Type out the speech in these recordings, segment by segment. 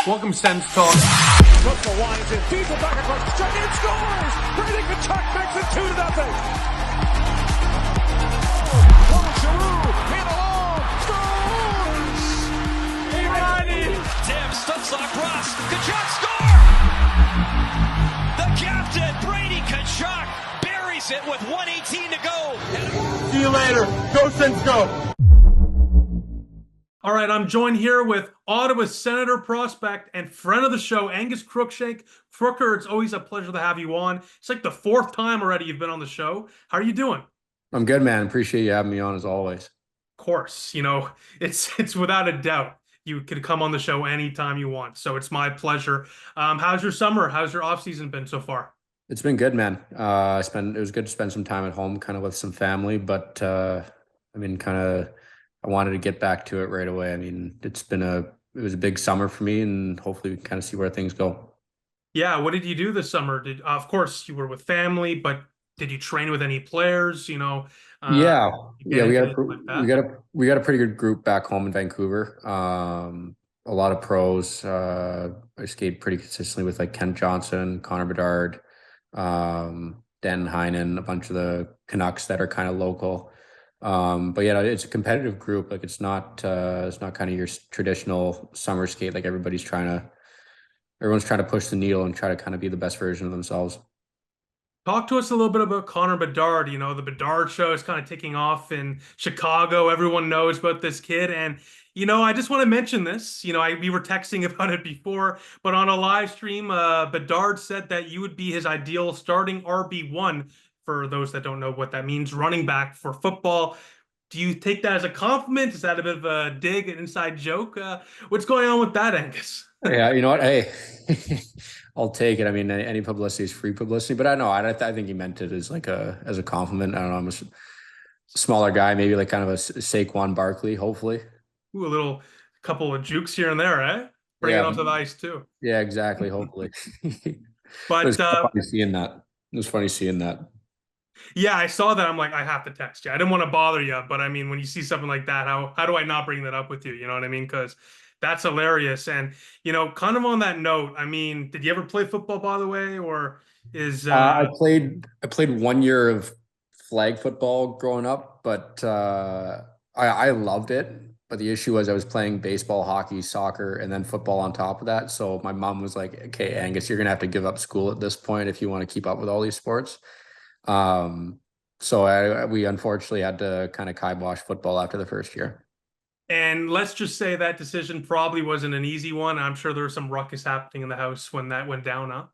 Welcome, SENS Talk. Russell winds in, feeds it back across the strike, and scores! Brady Tkachuk makes it 2-0. Claude Giroux, hit along, scores! Tim Stutzock cross, Tkachuk score! The captain, Brady Tkachuk, buries it with 1:18 to go. See you later. Go, SENS, go. All right, I'm joined here with Ottawa Senator prospect and friend of the show, Angus Crookshank. Crooker, it's always a pleasure to have you on. It's like the fourth time already you've been on the show. How are you doing? I'm good, man. Appreciate you having me on as always. Of course, it's without a doubt. You can come on the show anytime you want. So it's my pleasure. How's your summer? How's your off season been so far? It's been good, man. It was good to spend some time at home, kind of with some family, but I wanted to get back to it right away. I mean, it was a big summer for me, and hopefully we can kind of see where things go. Yeah, what did you do this summer? Of course you were with family, but did you train with any players? Yeah, we got a pretty good group back home in Vancouver. A lot of pros. I skate pretty consistently with like Kent Johnson, Connor Bedard, Dan Heinen, a bunch of the Canucks that are kind of local. But yeah, it's a competitive group. Like it's not kind of your traditional summer skate. Like everyone's trying to push the needle and try to kind of be the best version of themselves. Talk to us a little bit about Connor Bedard. The Bedard show is kind of taking off in Chicago. Everyone knows about this kid. And, I just want to mention this. We were texting about it before, but on a live stream, Bedard said that you would be his ideal starting RB1. For those that don't know what that means, running back for football. Do you take that as a compliment? Is that a bit of a dig, an inside joke? What's going on with that, Angus? Yeah, you know what? Hey, I'll take it. I mean, any publicity is free publicity, but I think he meant it as as a compliment. I don't know. I'm a smaller guy, maybe like kind of a Saquon Barkley, hopefully. Ooh, a little couple of jukes here and there, eh? Bring it onto the ice too. Yeah, exactly. Hopefully. But it was funny seeing that. It was funny seeing that. Yeah, I saw that. I'm like, I have to text you. I didn't want to bother you, but I mean, when you see something like that, how do I not bring that up with you? You know what I mean? Because that's hilarious. And kind of on that note, I mean, did you ever play football, by the way, or is I played 1 year of flag football growing up, but I loved it. But the issue was I was playing baseball, hockey, soccer, and then football on top of that. So my mom was like, "Okay, Angus, you're gonna have to give up school at this point if you want to keep up with all these sports." So we unfortunately had to kind of kibosh football after the first year. And let's just say that decision probably wasn't an easy one. I'm sure there was some ruckus happening in the house when that went down,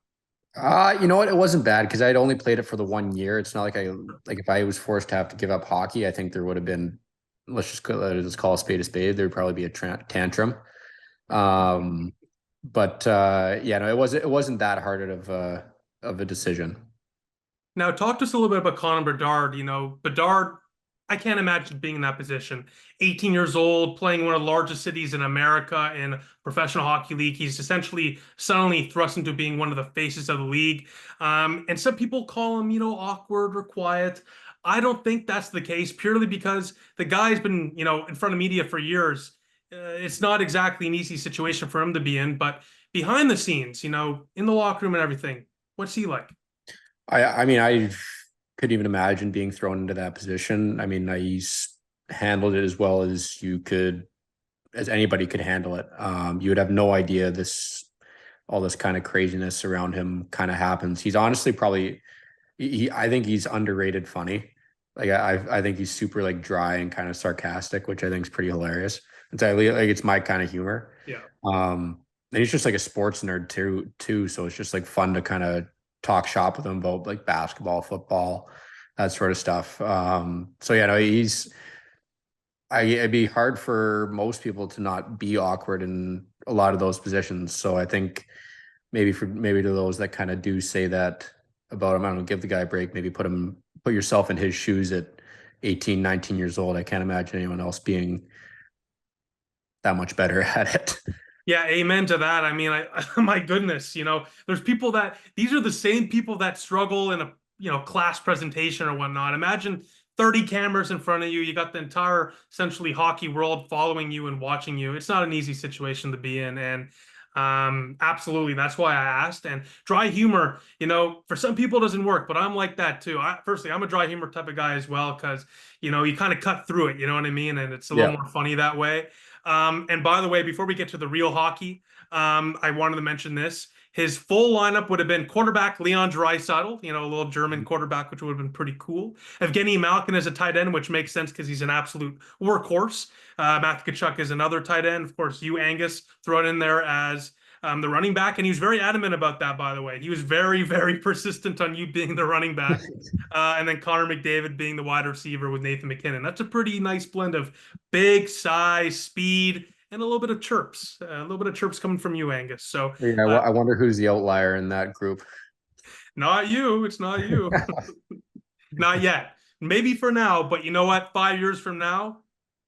huh? You know what? It wasn't bad because I'd only played it for the 1 year. It's not like if I was forced to have to give up hockey, I think there would have been, let's call a spade a spade. There'd probably be a tantrum. But yeah, no, it wasn't that hard of a decision. Now, talk to us a little bit about Connor Bedard. Bedard, I can't imagine being in that position. 18 years old, playing one of the largest cities in America in professional hockey league. He's essentially suddenly thrust into being one of the faces of the league. And some people call him, awkward or quiet. I don't think that's the case, purely because the guy's been, in front of media for years. It's not exactly an easy situation for him to be in, but behind the scenes, in the locker room and everything, what's he like? I mean, I couldn't even imagine being thrown into that position. I mean, he's handled it as well as anybody could handle it. You would have no idea all this kind of craziness around him kind of happens. He's honestly probably, I think he's underrated funny. Like I think he's super like dry and kind of sarcastic, which I think is pretty hilarious. It's my kind of humor. Yeah. And he's just like a sports nerd too. So it's just like fun to kind of talk shop with him about like basketball, football, that sort of stuff. So yeah, no, it'd be hard for most people to not be awkward in a lot of those positions. So I think maybe to those that kind of do say that about him, I don't know, give the guy a break, maybe put yourself in his shoes at 18, 19 years old. I can't imagine anyone else being that much better at it. Yeah, amen to that. I mean, my goodness, there's people these are the same people that struggle in a, class presentation or whatnot. Imagine 30 cameras in front of you. You got the entire essentially hockey world following you and watching you. It's not an easy situation to be in. And Absolutely. That's why I asked. And dry humor, for some people it doesn't work, but I'm like that too. Firstly, I'm a dry humor type of guy as well because, you kind of cut through it, you know what I mean? And it's a little more funny that way. And by the way, before we get to the real hockey, I wanted to mention this. His full lineup would have been quarterback Leon Draisaitl, a little German quarterback, which would have been pretty cool. Evgeny Malkin as a tight end, which makes sense because he's an absolute workhorse. Matthew Tkachuk is another tight end. Of course, you, Angus, throw it in there as the running back. And he was very adamant about that, by the way. He was very, very persistent on you being the running back. And then Connor McDavid being the wide receiver with Nathan McKinnon. That's a pretty nice blend of big size, speed, and a little bit of chirps. A little bit of chirps coming from you, Angus. So yeah, I wonder who's the outlier in that group. Not you. It's not you. Not yet. Maybe for now, but you know what? 5 years from now,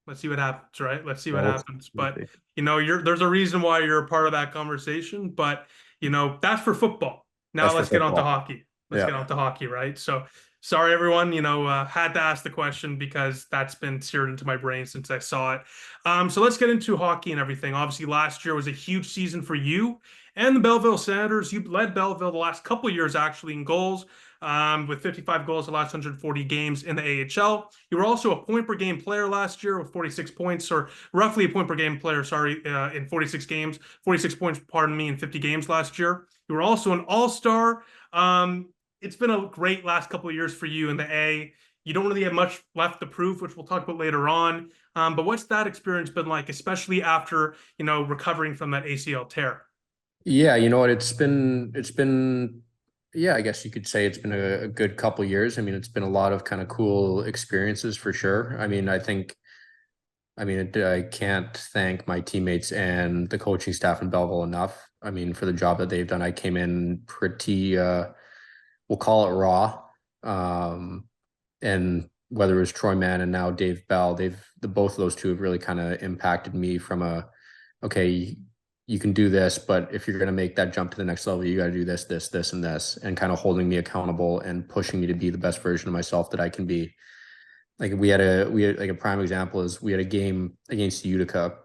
let's see what happens, right? Let's see what happens. But there's a reason why you're a part of that conversation. But that's for football. Now let's get on to hockey. Let's get on to hockey, right? So sorry, everyone. Had to ask the question because that's been seared into my brain since I saw it. So let's get into hockey and everything. Obviously, last year was a huge season for you and the Belleville Senators. You led Belleville the last couple of years actually in goals. With 55 goals the last 140 games in the AHL. You were also a point per game player last year with 46 points, or roughly a point per game player, in 46 games, 46 points, pardon me, in 50 games last year. You were also an all-star. It's been a great last couple of years for you in the A. You don't really have much left to prove, which we'll talk about later on. But what's that experience been like, especially after, recovering from that ACL tear? Yeah, you know what, it's been yeah, I guess you could say it's been a good couple years. I mean, it's been a lot of kind of cool experiences for sure. I mean, I can't thank my teammates and the coaching staff in Belleville enough. I mean, for the job that they've done. I came in pretty, we'll call it raw. And whether it was Troy Mann and now Dave Bell, both of those two have really kind of impacted me from okay, you can do this, but if you're going to make that jump to the next level, you got to do this, this, this, and this, and kind of holding me accountable and pushing me to be the best version of myself that I can be. Like we had like a prime example is we had a game against Utica,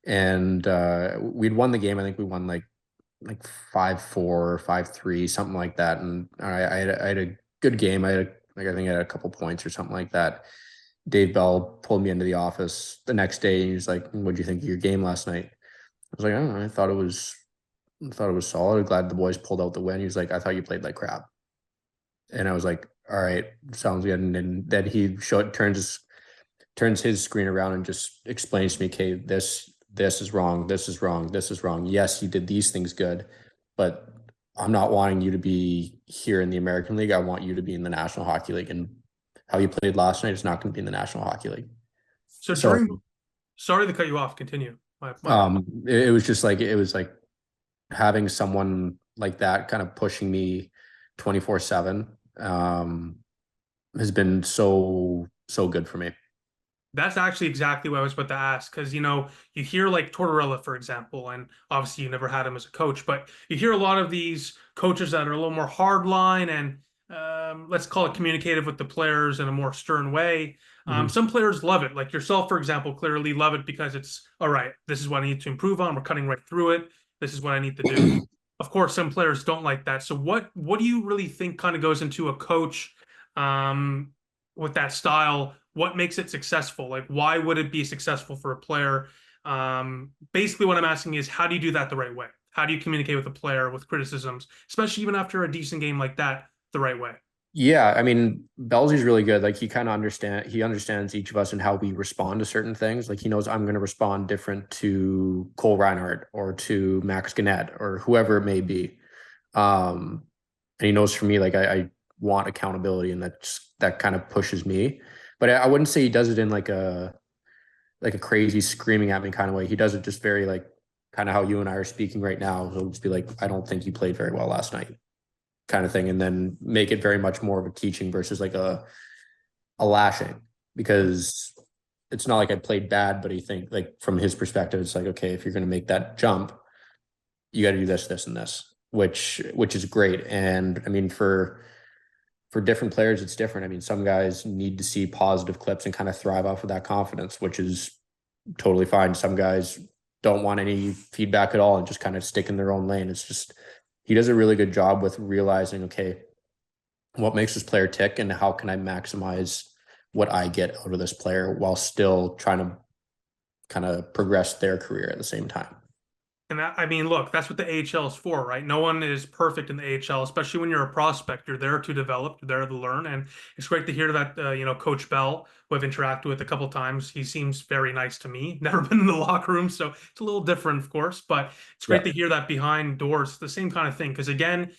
and we'd won the game. I think we won like 5-4, 5-3, something like that. And I had a good game. I think I had a couple points or something like that. Dave Bell pulled me into the office the next day, and he's like, "What do you think of your game last night?" I was like, I don't know. I thought it was solid. I'm glad the boys pulled out the win. He was like, I thought you played like crap. And I was like, all right, sounds good. And then he turns his screen around and just explains to me, okay, this is wrong. This is wrong. This is wrong. Yes, you did these things good, but I'm not wanting you to be here in the American League. I want you to be in the National Hockey League. And how you played last night is not going to be in the National Hockey League. So sorry to cut you off. Continue. It was like having someone like that kind of pushing me 24/7 has been so good for me. That's actually exactly what I was about to ask, because you hear like Tortorella, for example, and obviously you never had him as a coach, but you hear a lot of these coaches that are a little more hardline and let's call it communicative with the players in a more stern way. Some players love it, like yourself, for example, clearly love it because it's all right. This is what I need to improve on. We're cutting right through it. This is what I need to do. Of course, some players don't like that. So what do you really think kind of goes into a coach with that style? What makes it successful? Like, why would it be successful for a player? Basically, what I'm asking is, how do you do that the right way? How do you communicate with a player with criticisms, especially even after a decent game like that, the right way? Yeah, I mean, Belzy's really good. Like he understands each of us and how we respond to certain things. Like he knows I'm going to respond different to Cole Reinhardt or to Max Gannett or whoever it may be. And he knows for me, like I want accountability, and that kind of pushes me. But I wouldn't say he does it in like a crazy screaming at me kind of way. He does it just very like kind of how you and I are speaking right now. He'll just be like, I don't think you played very well last night, kind of thing, and then make it very much more of a teaching versus like a lashing, because it's not like I played bad, but he think like from his perspective, it's like, okay, if you're going to make that jump, you got to do this, this, and this, which is great. And I mean, for different players, it's different. I mean, some guys need to see positive clips and kind of thrive off of that confidence, which is totally fine. Some guys don't want any feedback at all and just kind of stick in their own lane. It's just, he does a really good job with realizing, okay, what makes this player tick and how can I maximize what I get out of this player while still trying to kind of progress their career at the same time. And that, I mean, look, that's what the AHL is for, right? No one is perfect in the AHL, especially when you're a prospect. You're there to develop, you're there to learn. And it's great to hear that, Coach Bell, who I've interacted with a couple of times, he seems very nice to me. Never been in the locker room, so it's a little different, of course. But it's great to hear that behind doors, the same kind of thing. Because again,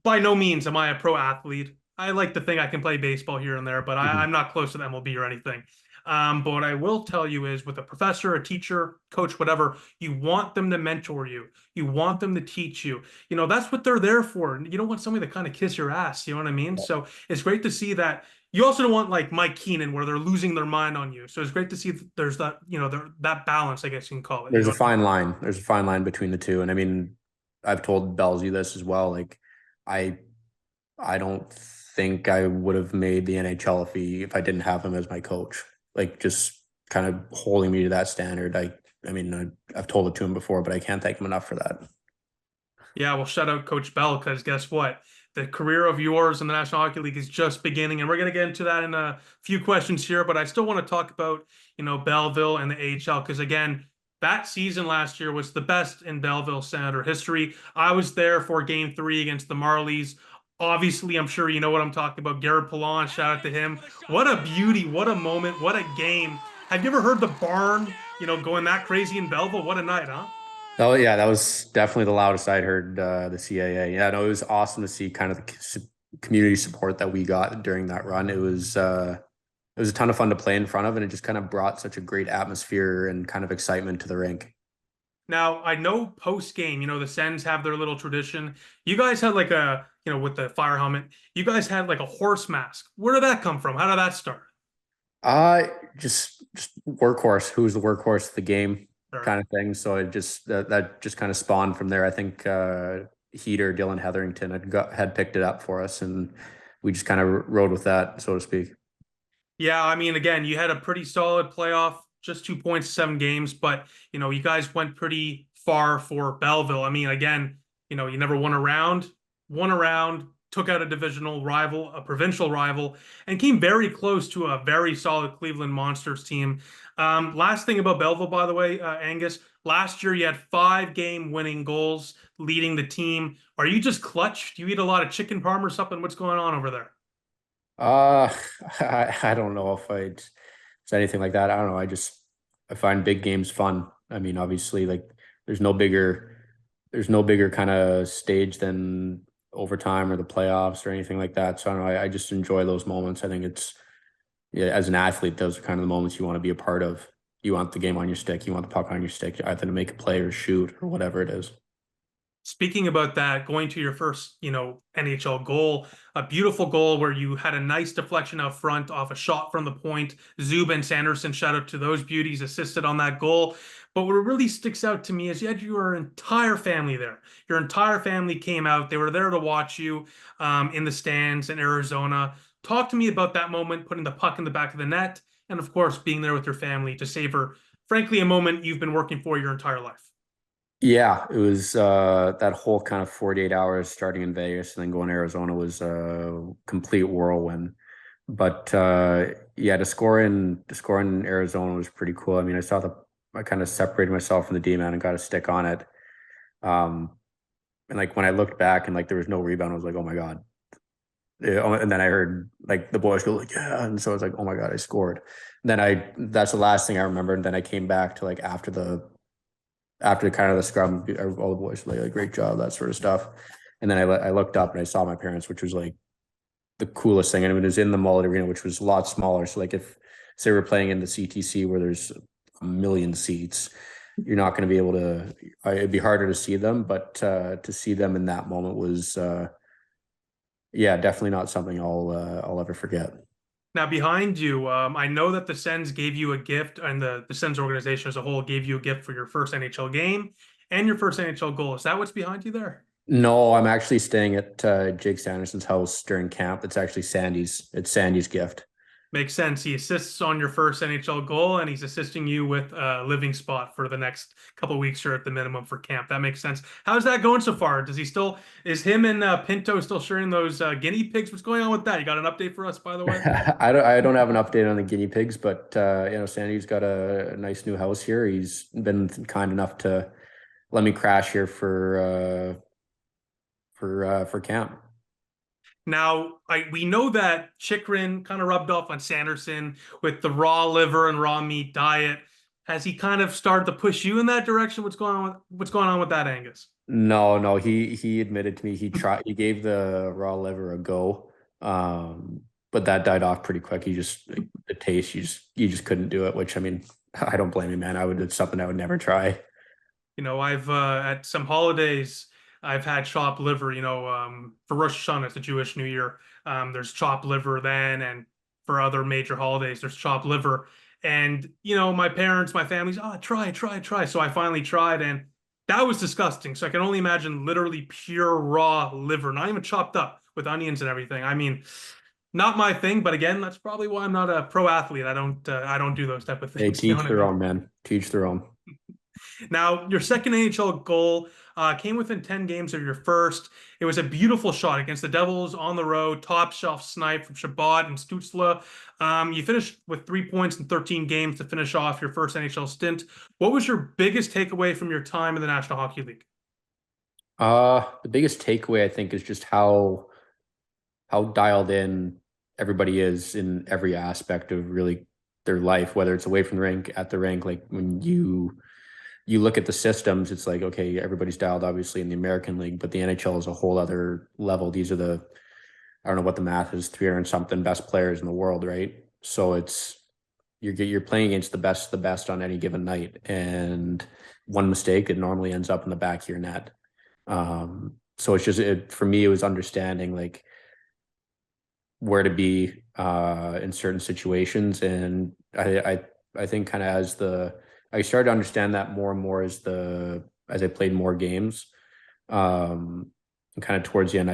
by no means am I a pro athlete. I like to think I can play baseball here and there, but I'm not close to the MLB or anything. But what I will tell you is with a professor, a teacher, coach, whatever, you want them to mentor you. You want them to teach you. That's what they're there for. You don't want somebody to kind of kiss your ass. You know what I mean? So it's great to see that. You also don't want like Mike Keenan where they're losing their mind on you. So it's great to see that there's that, that balance, I guess you can call it. There's a fine line. There's a fine line between the two. And I mean, I've told Belsey this as well. Like I don't think I would have made the NHL if I didn't have him as my coach. Like just kind of holding me to that standard. I mean, I've told it to him before, but I can't thank him enough for that. Yeah, well, shout out Coach Bell, because guess what? The career of yours in the National Hockey League is just beginning, and we're going to get into that in a few questions here, but I still want to talk about, Belleville and the AHL, because again, that season last year was the best in Belleville Senator history. I was there for Game 3 against the Marlies. Obviously, I'm sure you know what I'm talking about. Garrett Poulin, shout out to him. What a beauty, what a moment, what a game. Have you ever heard the barn, going that crazy in Belleville? What a night, huh? Oh, yeah, that was definitely the loudest I'd heard the CAA. Yeah, no, it was awesome to see kind of the community support that we got during that run. It was a ton of fun to play in front of, and it just kind of brought such a great atmosphere and kind of excitement to the rink. Now, I know post-game, the Sens have their little tradition. You guys had like a, with the fire helmet, you guys had like a horse mask. Where did that come from? How did that start? Just workhorse. Who's the workhorse of the game Sure. kind of thing. So it just, that just kind of spawned from there. I think Heater, Dylan Hetherington had picked it up for us, and we just kind of rode with that, so to speak. Yeah, I mean, again, you had a pretty solid playoff, just 2 points, 7 games, but you guys went pretty far for Belleville. I mean, again, you never won a round, took out a divisional rival, a provincial rival, and came very close to a very solid Cleveland Monsters team. Last thing about Belleville, by the way, Angus, last year you had 5 game-winning goals leading the team. Are you just clutch? Do you eat a lot of chicken parm or something? What's going on over there? I don't know if it's anything like that. I don't know. I find big games fun. I mean, obviously, like there's no bigger kind of stage than overtime or the playoffs or anything like that. So I don't know. I just enjoy those moments. I think as an athlete, those are kind of the moments you want to be a part of. You want the game on your stick. You want the puck on your stick, either to make a play or shoot or whatever it is. Speaking about that, going to your first, NHL goal, a beautiful goal where you had a nice deflection out front off a shot from the point. Zub and Sanderson, shout out to those beauties, assisted on that goal. But what really sticks out to me is you had your entire family there. Your entire family came out. They were there to watch you in the stands in Arizona. Talk to me about that moment, putting the puck in the back of the net, and of course, being there with your family to savor, frankly, a moment you've been working for your entire life. Yeah, it was that whole kind of 48 hours starting in Vegas and then going to Arizona was a complete whirlwind. But yeah, to score in Arizona was pretty cool. I mean, I kind of separated myself from the D-man and got a stick on it. And like when I looked back and like there was no rebound, I was like, oh my God. And then I heard like the boys go like, yeah. And so I was like, oh my God, I scored. And then that's the last thing I remember. And then I came back to like after kind of the scrum, all the boys were like, great job, that sort of stuff. And then I looked up and I saw my parents, which was like the coolest thing. And it was in the Mullet Arena, which was a lot smaller. So like if say we're playing in the CTC where there's 1 million seats, you're not going to be able to, it'd be harder to see them, but to see them in that moment was, yeah, definitely not something I'll ever forget. Now, behind you, I know that the Sens gave you a gift, and the Sens organization as a whole gave you a gift for your first NHL game and your first NHL goal. Is that what's behind you there? No, I'm actually staying at Jake Sanderson's house during camp. It's actually Sandy's gift. Makes sense. He assists on your first NHL goal, and he's assisting you with a living spot for the next couple of weeks here at the minimum for camp. That makes sense. How's that going so far? Does he still is him and Pinto still sharing those guinea pigs? What's going on with that? You got an update for us, by the way? I don't have an update on the guinea pigs, but Sandy's got a nice new house here. He's been kind enough to let me crash here for camp. Now, we know that Chychrun kind of rubbed off on Sanderson with the raw liver and raw meat diet. Has he kind of started to push you in that direction? What's going on with that, Angus? No, he admitted to me he gave the raw liver a go. But that died off pretty quick. He just like, the taste, you just couldn't do it, which I mean, I don't blame him, man. It's something I would never try. I've at some holidays I've had chopped liver, for Rosh Hashanah, it's the Jewish New Year. There's chopped liver then, and for other major holidays, there's chopped liver. And, my parents, my family's, try. So I finally tried, and that was disgusting. So I can only imagine literally pure raw liver, not even chopped up with onions and everything. I mean, not my thing, but again, that's probably why I'm not a pro athlete. I don't do those type of They things. teach their own, man. Teach their own. Now, your second NHL goal came within 10 games of your first. It was a beautiful shot against the Devils on the road, top shelf snipe from Chabot and Stutzla. You finished with 3 points in 13 games to finish off your first NHL stint. What was your biggest takeaway from your time in the National Hockey League? The biggest takeaway I think is just how dialed in everybody is in every aspect of really their life, whether it's away from the rink, at the rink. Like when you look at the systems, it's like, okay, everybody's dialed obviously in the American League, but the NHL is a whole other level. These are I don't know what the math is, 300 something best players in the world, right? So you're playing against the best on any given night, and one mistake, it normally ends up in the back of your net. So it's just for me, it was understanding like where to be in certain situations, and I think kind of I started to understand that more and more as I played more games. And kind of towards the end,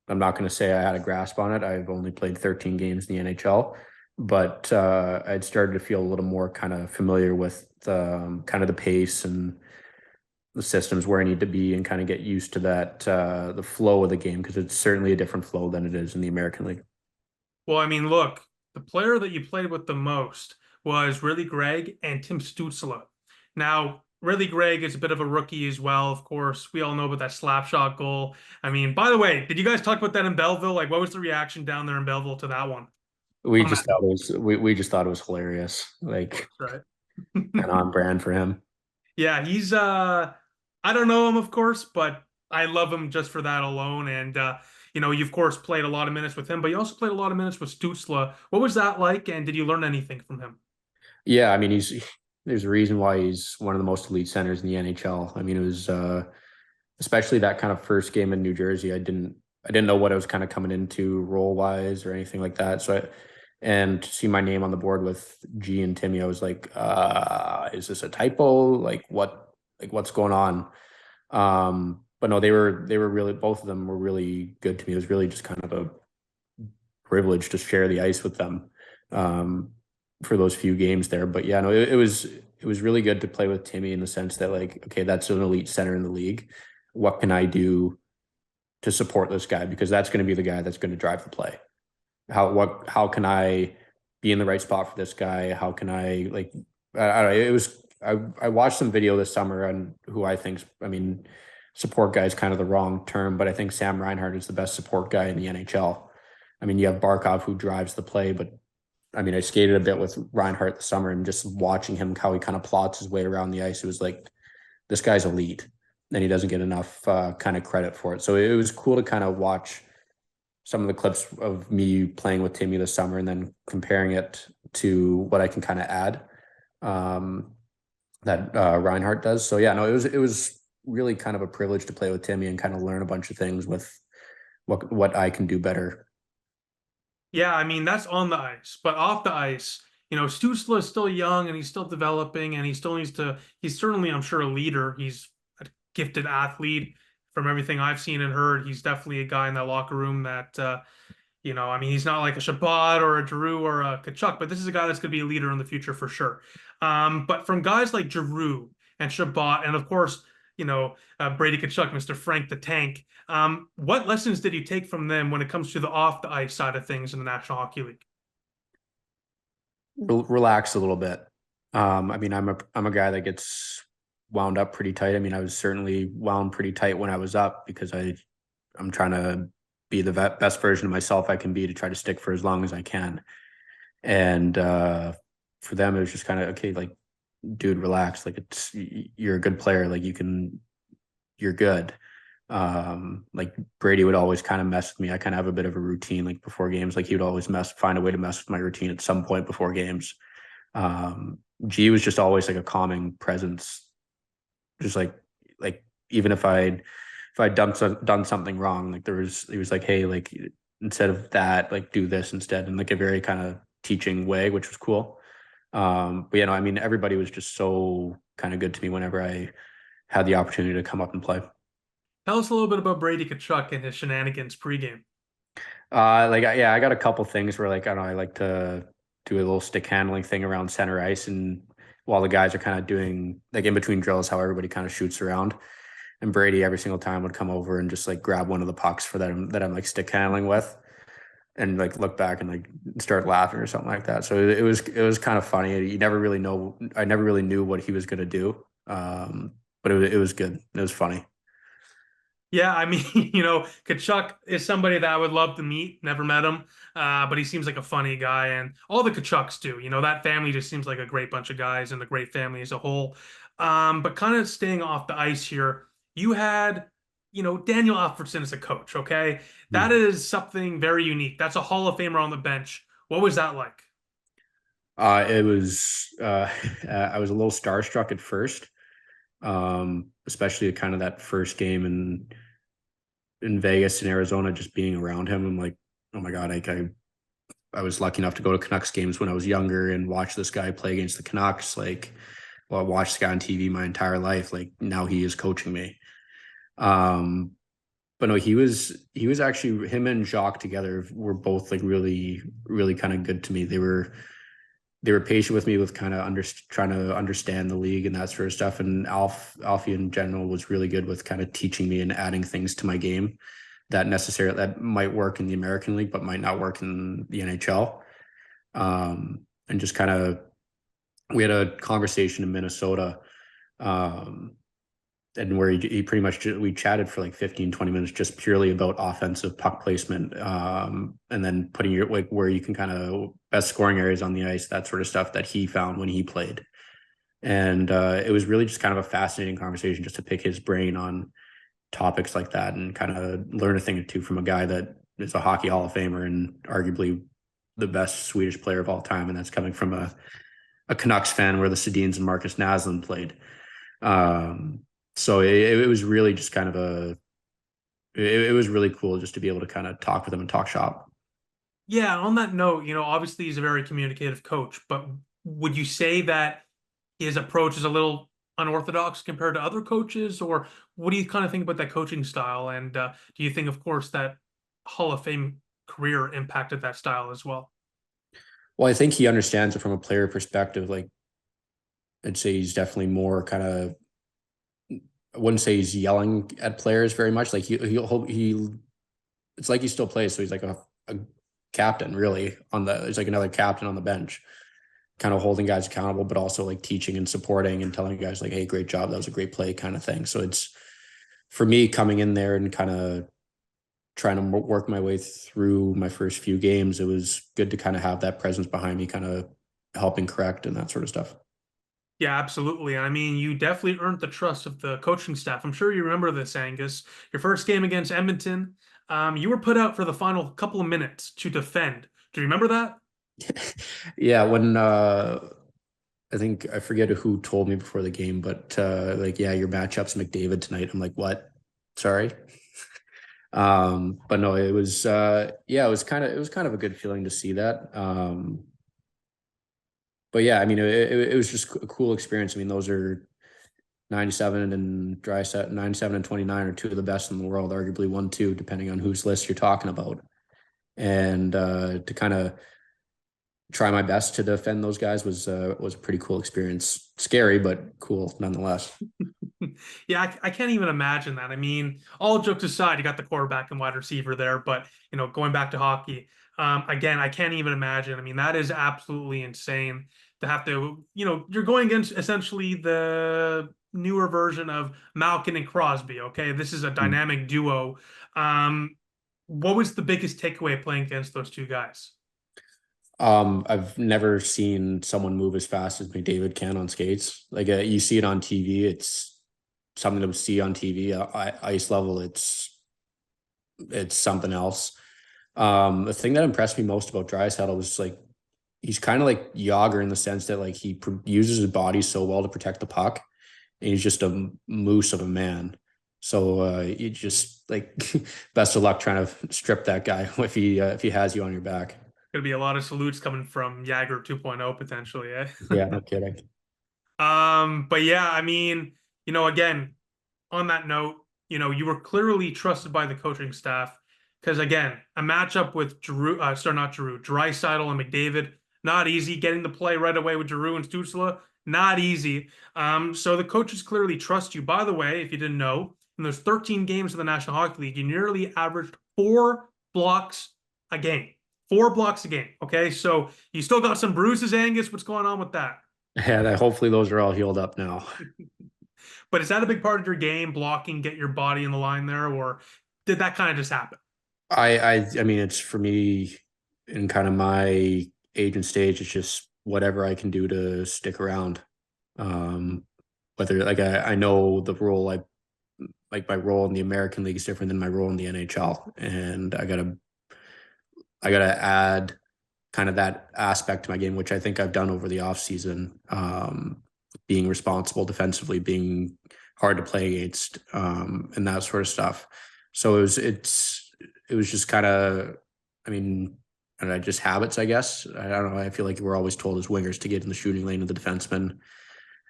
I'm not going to say I had a grasp on it. I've only played 13 games in the NHL, but I'd started to feel a little more kind of familiar with kind of the pace and the systems where I need to be, and kind of get used to that the flow of the game, because it's certainly a different flow than it is in the American League. Well, I mean, look, the player that you played with the most was Ridley Gregg and Tim Stützle. Now, Ridley Gregg is a bit of a rookie as well, of course. We all know about that slap shot goal. I mean, by the way, did you guys talk about that in Belleville? Like, what was the reaction down there in Belleville to that one? We just thought it was hilarious, like Right. and on brand for him. Yeah, he's I don't know him, of course, but I love him just for that alone. And you of course played a lot of minutes with him, but you also played a lot of minutes with Stützle. What was that like, and did you learn anything from him? Yeah, I mean, there's a reason why he's one of the most elite centers in the NHL. I mean, it was especially that kind of first game in New Jersey. I didn't know what I was kind of coming into role wise or anything like that. So and to see my name on the board with G and Timmy, I was like, is this a typo? Like what's going on? But no, they were really, both of them were really good to me. It was really just kind of a privilege to share the ice with them for those few games there. But yeah, no, it was really good to play with Timmy in the sense that like, okay, that's an elite center in the league. What can I do to support this guy? Because that's going to be the guy that's going to drive the play. How can I be in the right spot for this guy? How can I like, I don't know. I watched some video this summer on who I think, I mean, support guy is kind of the wrong term, but I think Sam Reinhart is the best support guy in the NHL. I mean, you have Barkov who drives the play, but I mean, I skated a bit with Reinhart this summer, and just watching him, how he kind of plots his way around the ice, it was like, this guy's elite, and he doesn't get enough kind of credit for it. So it was cool to kind of watch some of the clips of me playing with Timmy this summer and then comparing it to what I can kind of add that Reinhart does. So yeah, no, it was really kind of a privilege to play with Timmy and kind of learn a bunch of things with what I can do better. Yeah, I mean, that's on the ice, but off the ice, Stützle is still young and he's still developing, and he still needs to, he's certainly, I'm sure, a leader. He's a gifted athlete from everything I've seen and heard. He's definitely a guy in that locker room that, I mean, he's not like a Shabbat or a Giroux or a Kachuk, but this is a guy that's going to be a leader in the future for sure. But from guys like Giroux and Shabbat, and of course, Brady Kachuk, Mr. Frank the Tank, what lessons did you take from them when it comes to the off the ice side of things in the National Hockey League? Relax a little bit. I mean, I'm a guy that gets wound up pretty tight. I mean, I was certainly wound pretty tight when I was up because I'm trying to be the best version of myself I can be to try to stick for as long as I can. And for them, it was just kind of, okay, like, dude, relax. Like, you're a good player. Like, you're good. Like, Brady would always kind of mess with me. I kind of have a bit of a routine, like, before games. Like, he would always find a way to mess with my routine at some point before games. G was just always like a calming presence. Just like even if I'd done something wrong, like he was like, hey, like, instead of that, like, do this instead, in like a very kind of teaching way, which was cool. But I mean, everybody was just so kind of good to me whenever I had the opportunity to come up and play. Tell us a little bit about Brady Kachuk and his shenanigans pregame. I got a couple things where, like, I don't know, I like to do a little stick handling thing around center ice, and while the guys are kind of doing, like, in between drills, how everybody kind of shoots around. And Brady every single time would come over and just like grab one of the pucks that I'm like stick handling with, and like look back and like start laughing or something like that. So it was kind of funny. I never really knew what he was gonna do, but it was good. It was funny. Yeah, I mean, Kachuk is somebody that I would love to meet. Never met him, but he seems like a funny guy, and all the Kachucks do. That family just seems like a great bunch of guys and a great family as a whole. But kind of staying off the ice here, you had, Daniel Alfredson as a coach. Okay, that is something very unique. That's a Hall of Famer on the bench. What was that like? It was. I was a little starstruck at first, especially kind of that first game in Vegas and Arizona, just being around him. I'm like, oh my God, I was lucky enough to go to Canucks games when I was younger and watch this guy play against the Canucks. Like, well, I watched this guy on TV my entire life. Like, now he is coaching me. But no, he was actually, him and Jacques together were both like really, really kind of good to me. They were patient with me with kind of trying to understand the league and that sort of stuff. And Alfie in general was really good with kind of teaching me and adding things to my game that might work in the American League, but might not work in the NHL. And just kind of, we had a conversation in Minnesota, and where he pretty much, we chatted for like 15-20 minutes just purely about offensive puck placement, and then putting your, like, where you can kind of best scoring areas on the ice, that sort of stuff that he found when he played. And it was really just kind of a fascinating conversation just to pick his brain on topics like that and kind of learn a thing or two from a guy that is a hockey Hall of Famer and arguably the best Swedish player of all time. And that's coming from a Canucks fan where the Sedins and Marcus Naslund played. So it was really just kind of it was really cool just to be able to kind of talk with him and talk shop. Yeah, on that note, obviously he's a very communicative coach, but would you say that his approach is a little unorthodox compared to other coaches, or what do you kind of think about that coaching style? And do you think, of course, that Hall of Fame career impacted that style as well? Well, I think he understands it from a player perspective. Like, I'd say he's definitely more kind of, I wouldn't say he's yelling at players very much. Like he it's like he still plays. So he's like a captain really he's like another captain on the bench, kind of holding guys accountable, but also like teaching and supporting and telling guys like, hey, great job. That was a great play kind of thing. So it's, for me, coming in there and kind of trying to work my way through my first few games, it was good to kind of have that presence behind me, kind of helping correct and that sort of stuff. Yeah, absolutely. I mean, you definitely earned the trust of the coaching staff. I'm sure you remember this, Angus. Your first game against Edmonton, you were put out for the final couple of minutes to defend. Do you remember that? Yeah, when I think, I forget who told me before the game, but like, yeah, your matchup's McDavid tonight. I'm like, what? Sorry. But no, it was it was kind of a good feeling to see that. But yeah, I mean, it was just a cool experience. I mean, those are 97 and 29 are two of the best in the world, arguably 1-2, depending on whose list you're talking about. and to kind of try my best to defend those guys was a pretty cool experience. Scary, but cool nonetheless. Yeah, I can't even imagine that. I mean, all jokes aside, you got the quarterback and wide receiver there, but going back to hockey, again, I can't even imagine. I mean, that is absolutely insane to have to, you're going against essentially the newer version of Malkin and Crosby. Okay, this is a dynamic duo. What was the biggest takeaway playing against those two guys? I've never seen someone move as fast as McDavid can on skates. Like you see it on TV, it's something to see on TV. Ice level, it's something else. The thing that impressed me most about Draisaitl was like he's kind of like Yager in the sense that like he uses his body so well to protect the puck, and he's just a moose of a man. So you just like best of luck trying to strip that guy if he has you on your back. Gonna be a lot of salutes coming from Jagger 2.0 potentially, eh? Yeah, no kidding. But yeah, I mean, again, on that note, you were clearly trusted by the coaching staff because again, a matchup with Draisaitl and McDavid, not easy. Getting the play right away with Giroux and Stützle, not easy. So the coaches clearly trust you. By the way, if you didn't know, in those 13 games of the National Hockey League, you nearly averaged 4 blocks a game. 4 blocks a game. Okay, so you still got some bruises, Angus. What's going on with that? Yeah, hopefully those are all healed up now. But is that a big part of your game, blocking, get your body in the line there, or did that kind of just happen? I mean, it's for me in kind of my age and stage. It's just whatever I can do to stick around. Whether like I know the role like my role in the American League is different than my role in the NHL, and I gotta add kind of that aspect to my game, which I think I've done over the off season. Being responsible defensively, being hard to play against, and that sort of stuff. So it was just kind of, I mean, and just habits, I guess. I don't know. I feel like we're always told as wingers to get in the shooting lane of the defenseman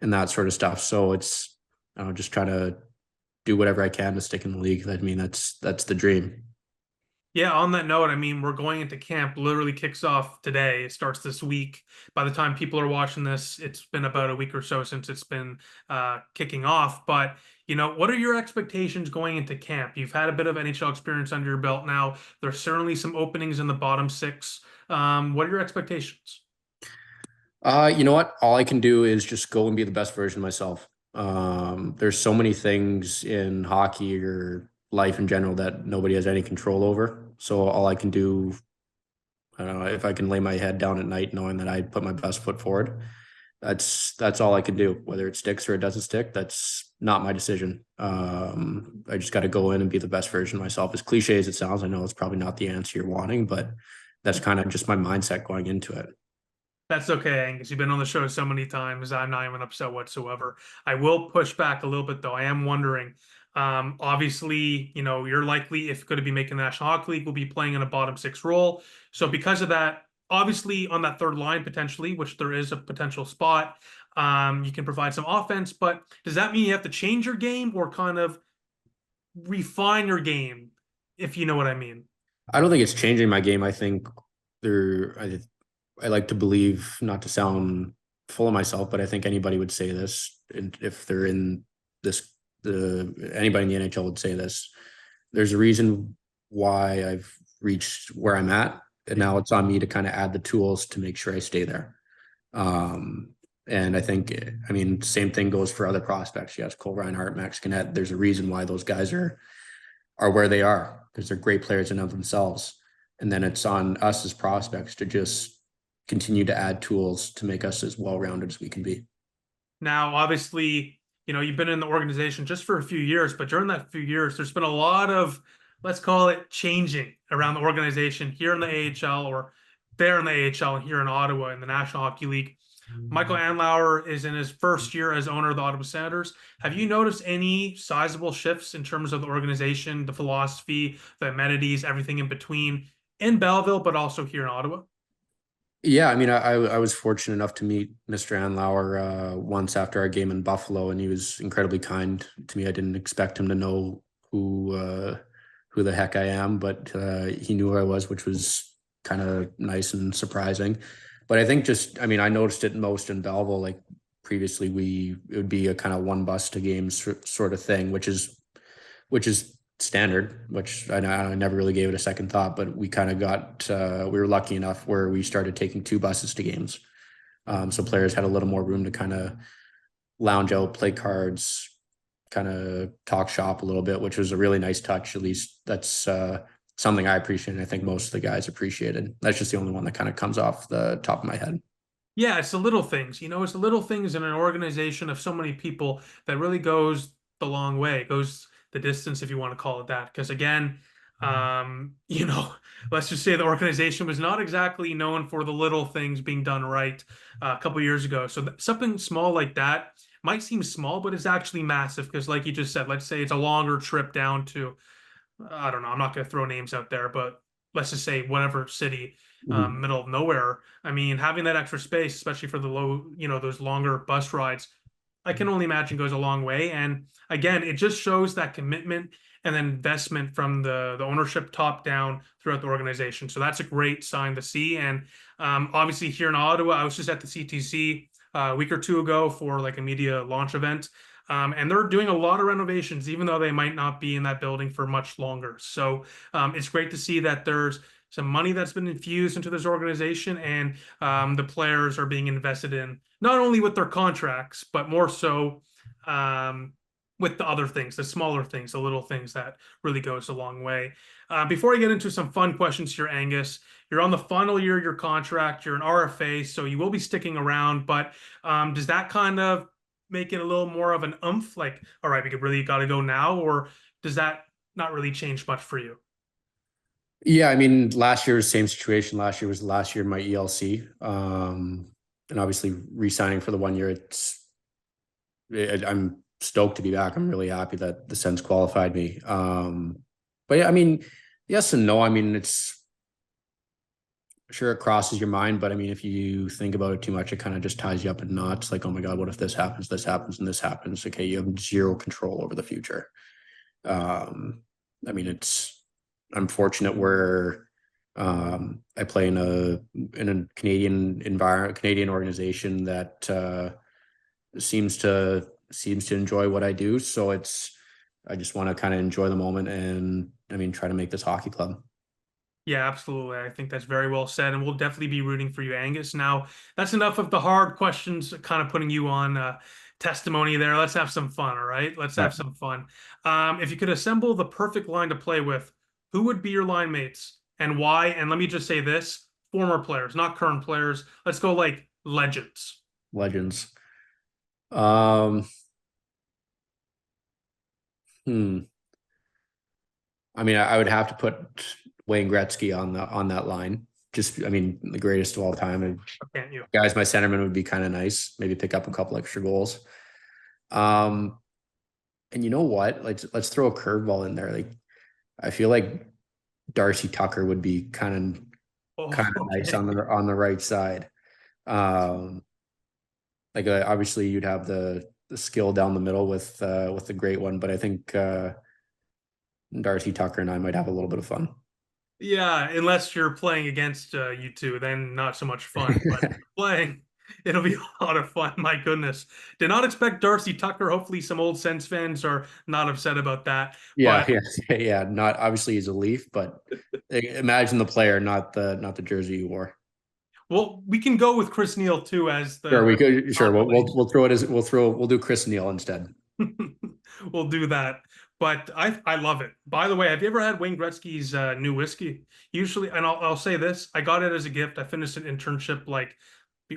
and that sort of stuff. So it's, just trying to do whatever I can to stick in the league. I mean, that's the dream. Yeah, on that note, I mean, we're going into camp, literally kicks off today. It starts this week. By the time people are watching this, it's been about a week or so since it's been kicking off. But, what are your expectations going into camp? You've had a bit of NHL experience under your belt now. There's certainly some openings in the bottom 6. What are your expectations? You know what? All I can do is just go and be the best version of myself. There's so many things in hockey or life in general that nobody has any control over. So all I can do, I don't know, if I can lay my head down at night knowing that I put my best foot forward, that's all I can do. Whether it sticks or it doesn't stick, that's not my decision. I just got to go in and be the best version of myself. As cliche as it sounds, I know it's probably not the answer you're wanting, but that's kind of just my mindset going into it. That's okay, Angus. You've been on the show so many times. I'm not even upset whatsoever. I will push back a little bit, though. I am wondering, obviously, you're likely, if going to be making the National Hockey League, will be playing in a bottom 6 role. So because of that, obviously on that third line potentially, which there is a potential spot, you can provide some offense. But does that mean you have to change your game or kind of refine your game, if you know what I mean? I don't think it's changing my game. I think I like to believe, not to sound full of myself, but I think anybody would say this, and if they're in this, anybody in the NHL would say this. There's a reason why I've reached where I'm at, and now it's on me to kind of add the tools to make sure I stay there. And I think, I mean, same thing goes for other prospects. Yes, Cole Reinhardt, Max Gannett. There's a reason why those guys are where they are, because they're great players in of themselves. And then it's on us as prospects to just continue to add tools to make us as well-rounded as we can be. Now, obviously, you've been in the organization just for a few years, but during that few years, there's been a lot of, let's call it, changing around the organization here in the AHL or there in the AHL and here in Ottawa in the National Hockey League. Michael Andlauer is in his first year as owner of the Ottawa Senators. Have you noticed any sizable shifts in terms of the organization, the philosophy, the amenities, everything in between in Belleville, but also here in Ottawa? Yeah, I mean, I was fortunate enough to meet Mr. Andlauer once after our game in Buffalo, and he was incredibly kind to me. I didn't expect him to know who who the heck I am, but he knew who I was, which was kind of nice and surprising. But I think I noticed it most in Belleville. Like previously, it would be a kind of one bus to games sort of thing, which is standard, which I never really gave it a second thought, but we kind of we were lucky enough where we started taking two buses to games. So players had a little more room to kind of lounge out, play cards, kind of talk shop a little bit, which was a really nice touch. At least that's something I appreciate, and I think most of the guys appreciated. That's just the only one that kind of comes off the top of my head. Yeah, it's the little things. It's the little things in an organization of so many people that really goes the long way. It goes the distance, if you want to call it that. Because again, let's just say the organization was not exactly known for the little things being done right a couple years ago. So something small like that might seem small, but it's actually massive. Because like you just said, let's say it's a longer trip down to, I don't know, I'm not going to throw names out there, but let's just say whatever city, middle of nowhere. I mean, having that extra space, especially for the those longer bus rides, I can only imagine goes a long way. And again, it just shows that commitment and investment from the ownership top down throughout the organization. So that's a great sign to see. And obviously here in Ottawa, I was just at the CTC a week or two ago for like a media launch event. And they're doing a lot of renovations, even though they might not be in that building for much longer. So it's great to see that there's some money that's been infused into this organization, and the players are being invested in, not only with their contracts, but more so with the other things, the smaller things, the little things that really goes a long way. Before I get into some fun questions here, Angus, you're on the final year of your contract, you're an RFA, so you will be sticking around, but does that kind of make it a little more of an oomph, like, all right, we could really got to go now, or does that not really change much for you? Yeah, I mean, last year was the same situation. Last year was the last year of my ELC. And obviously re-signing for the 1 year, I'm stoked to be back. I'm really happy that the SENS qualified me. But yeah, I mean, yes and no. I mean, sure it crosses your mind, but I mean, if you think about it too much, it kind of just ties you up in knots. Like, oh my God, what if this happens, and this happens? Okay, you have zero control over the future. I mean, I'm fortunate where I play in a Canadian environment, Canadian organization that seems to enjoy what I do. So I just want to kind of enjoy the moment and, I mean, try to make this hockey club. Yeah, absolutely. I think that's very well said, and we'll definitely be rooting for you, Angus. Now, that's enough of the hard questions, kind of putting you on testimony there. Let's have some fun, all right? Let's have some fun. If you could assemble the perfect line to play with, who would be your line mates and why? And let me just say this, former players, not current players. Let's go like legends. Legends. I mean, I would have to put Wayne Gretzky on that line. Just, I mean, the greatest of all time. And can't you? Guys, my centerman would be kind of nice. Maybe pick up a couple extra goals. And you know what? Let's throw a curveball in there. Like, I feel like Darcy Tucker would be kind of nice on the right side. Obviously you'd have the skill down the middle with the great one, but I think Darcy Tucker and I might have a little bit of fun. Yeah, unless you're playing against you two, then not so much fun. But playing, it'll be a lot of fun. My goodness. Did not expect Darcy Tucker. Hopefully some old Sens fans are not upset about that. Yeah, yeah. Not obviously he's a Leaf, but imagine the player, not the jersey you wore. Well, we can go with Chris Neil too as the Sure, we could sure we'll throw it as we'll do Chris Neil instead. We'll do that. But I love it. By the way, have you ever had Wayne Gretzky's new whiskey? Usually, and I'll say this, I got it as a gift. I finished an internship like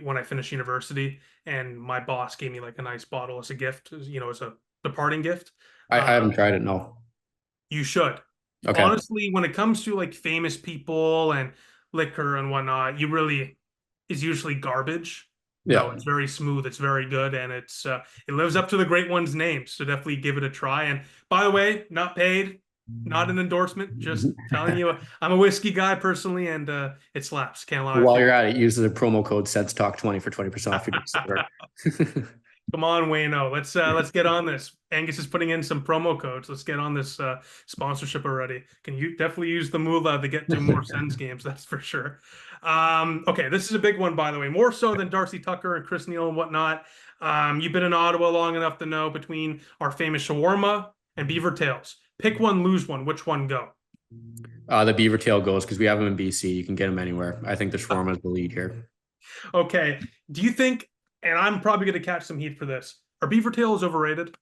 when I finished university, and my boss gave me like a nice bottle as a gift, as a departing gift. I haven't tried it, no. You should. Okay. Honestly, when it comes to like famous people and liquor and whatnot, is usually garbage. Yeah, no, it's very smooth. It's very good, and it lives up to the great one's name. So definitely give it a try. And by the way, not paid, not an endorsement. Just telling you, I'm a whiskey guy personally, and it slaps. Can't lie. While you're at it, use the promo code SETSTALK20 for 20% off your next order. Come on, Wayno. Let's get on this. Angus is putting in some promo codes. Let's get on this sponsorship already. Can you definitely use the moolah to get to more Sens games? That's for sure. Okay, this is a big one, by the way, more so than Darcy Tucker and Chris Neal and whatnot. You've been in Ottawa long enough to know between our famous shawarma and beaver tails. Pick one, lose one. Which one go? The beaver tail goes because we have them in BC. You can get them anywhere. I think the shawarma is the lead here. Okay. Do you think, and I'm probably going to catch some heat for this, are beaver tails overrated?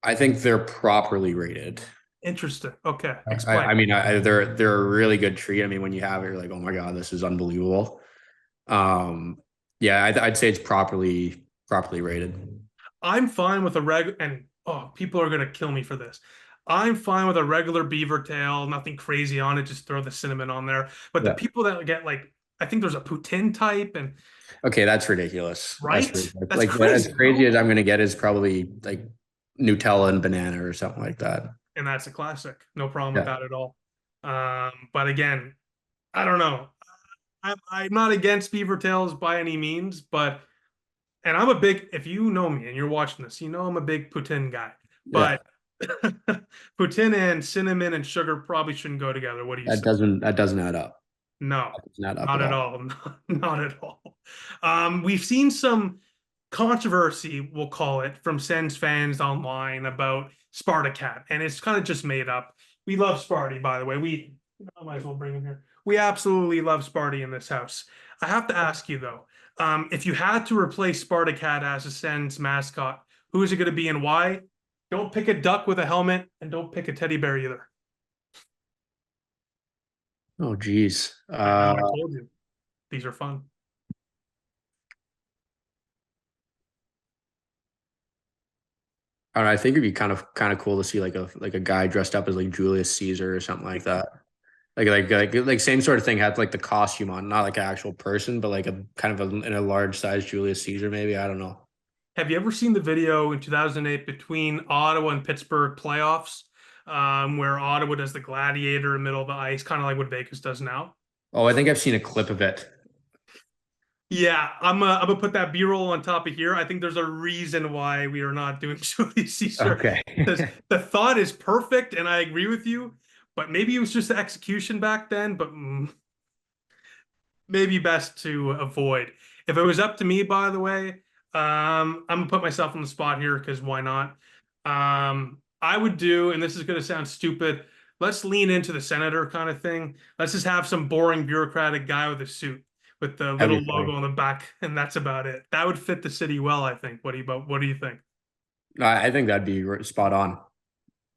I think they're properly rated. Interesting. Okay. Explain. I mean, they're a really good treat. I mean, when you have it, you're like, oh my God, this is unbelievable. Yeah, I'd say it's properly rated. I'm fine with a and people are going to kill me for this. I'm fine with a regular beaver tail, nothing crazy on it, just throw the cinnamon on there. But the people that get like, I think there's a poutine type and okay, that's ridiculous. Right? That's like crazy, as crazy as I'm gonna get is probably like Nutella and banana or something like that. And that's a classic. No problem with that at all. But again, I don't know. I'm not against beaver tails by any means, but and I'm a big, if you know me and you're watching this, you know I'm a big poutine guy. But poutine and cinnamon and sugar probably shouldn't go together. What do you say? That doesn't add up. No, not at all. Not at all. We've seen some controversy, we'll call it, from Sens fans online about Spartacat, and it's kind of just made up. We love Sparty, by the way. I might as well bring him here. We absolutely love Sparty in this house. I have to ask you though, if you had to replace Spartacat as a Sens mascot, who is it going to be and why? Don't pick a duck with a helmet, and don't pick a teddy bear either. Oh, geez. I told you. These are fun. I don't know, I think it'd be kind of cool to see like a guy dressed up as like Julius Caesar or something like that. Like same sort of thing, had like the costume on, not like an actual person, but like a kind of in a large size Julius Caesar, maybe. I don't know. Have you ever seen the video in 2008 between Ottawa and Pittsburgh playoffs, where Ottawa does the gladiator in the middle of the ice, kind of like what Vegas does now? Oh, I think I've seen a clip of it. Yeah, I'm gonna put that B-roll on top of here. I think there's a reason why we are not doing Julius Caesar. Okay. Because the thought is perfect, and I agree with you, but maybe it was just the execution back then, but maybe best to avoid. If it was up to me, by the way, I'm gonna put myself on the spot here because why not? I would do, and this is gonna sound stupid, let's lean into the senator kind of thing. Let's just have some boring bureaucratic guy with a suit with the little logo on the back, and that's about it. That would fit the city well, I think. What do you think? I think that'd be spot on.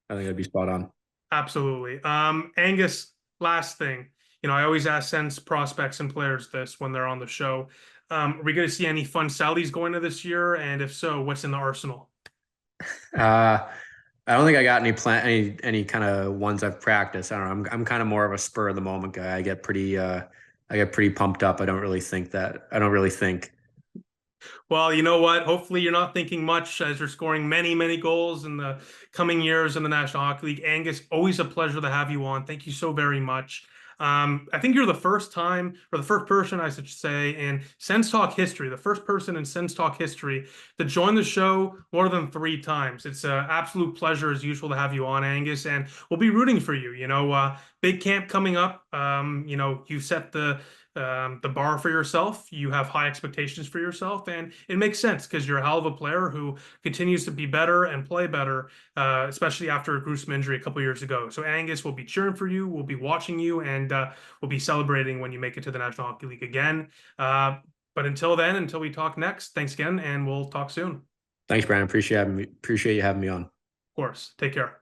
I think that'd be spot on. Absolutely. Angus, last thing. I always ask Sens prospects and players this when they're on the show. Are we going to see any fun Sallies going to this year? And if so, what's in the arsenal? I don't think I got any kind of ones I've practiced. I don't know. I'm kind of more of a spur of the moment guy. I get pretty pumped up. I don't really think. Well, you know what? Hopefully you're not thinking much as you're scoring many, many goals in the coming years in the National Hockey League. Angus, always a pleasure to have you on. Thank you so very much. I think you're the first person, I should say, in Sens Talk history, the first person in Sens Talk history to join the show more than 3 times. It's an absolute pleasure, as usual, to have you on, Angus, and we'll be rooting for you. Big camp coming up. You set the bar for yourself. You have high expectations for yourself, and it makes sense because you're a hell of a player who continues to be better and play better, especially after a gruesome injury a couple years ago. So Angus, will be cheering for you, we'll be watching you, and we'll be celebrating when you make it to the National Hockey League again. But until then, until we talk next, thanks again, and we'll talk soon. Thanks, Brandon. Appreciate you having me on. Of course. Take care.